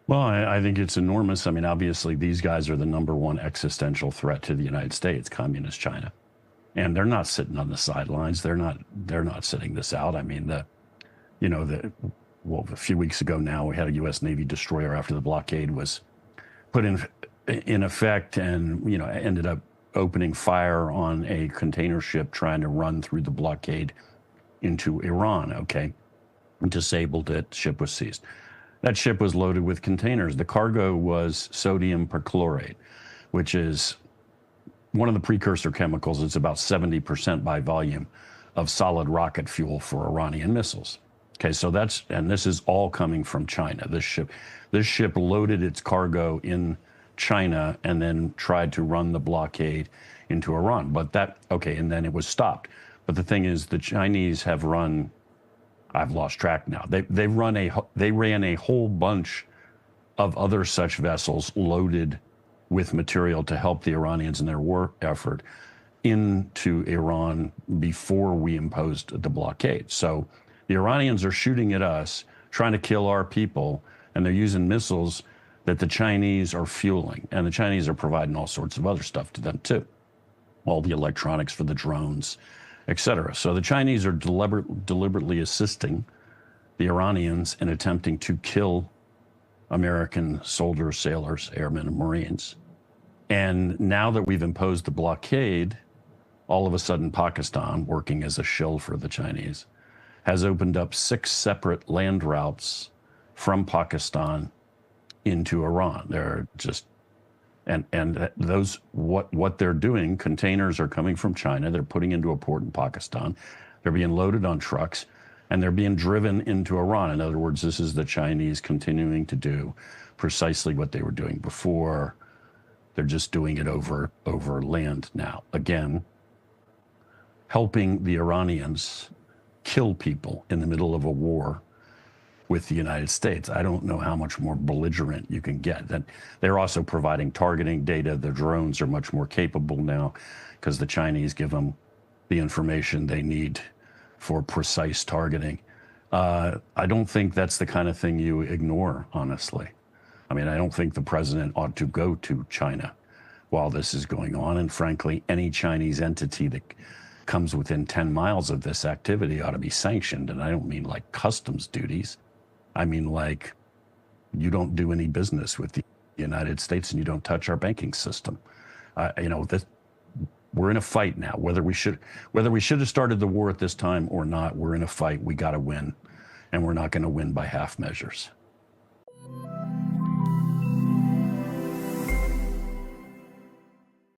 Well, I think it's enormous. I mean, obviously, these guys are the #1 existential threat to the United States, Communist China, and they're not sitting on the sidelines. They're not sitting this out. I mean, well, a few weeks ago now, we had a U.S. Navy destroyer after the blockade was put in effect, and ended up opening fire on a container ship trying to run through the blockade into Iran. Okay, disabled it. Ship was seized. That ship was loaded with containers. The cargo was sodium perchlorate, which is one of the precursor chemicals. It's about 70% by volume of solid rocket fuel for Iranian missiles. Okay, so and this is all coming from China. This ship loaded its cargo in China and then tried to run the blockade into Iran. And then it was stopped. But the thing is, the Chinese have run, I've lost track now. They ran a whole bunch of other such vessels loaded with material to help the Iranians in their war effort into Iran before we imposed the blockade. So the Iranians are shooting at us, trying to kill our people, and they're using missiles that the Chinese are fueling. And the Chinese are providing all sorts of other stuff to them too. All the electronics for the drones, etc. So the Chinese are deliberately assisting the Iranians in attempting to kill American soldiers, sailors, airmen, and Marines. And now that we've imposed the blockade, all of a sudden Pakistan, working as a shill for the Chinese, has opened up 6 separate land routes from Pakistan into Iran. They're just, and those, what they're doing, containers are coming from China, they're putting into a port in Pakistan, they're being loaded on trucks, and they're being driven into Iran. In other words, this is the Chinese continuing to do precisely what they were doing before. They're just doing it over land now. Again, helping the Iranians kill people in the middle of a war with the United States. I don't know how much more belligerent you can get. That they're also providing targeting data. The drones are much more capable now because the Chinese give them the information they need for precise targeting. I don't think that's the kind of thing you ignore, honestly. I mean, I don't think the president ought to go to China while this is going on. And frankly, any Chinese entity that comes within 10 miles of this activity ought to be sanctioned. And I don't mean like customs duties. I mean, like, you don't do any business with the United States and you don't touch our banking system. We're in a fight now. Whether we should have started the war at this time or not, we're in a fight. We got to win, and we're not going to win by half measures.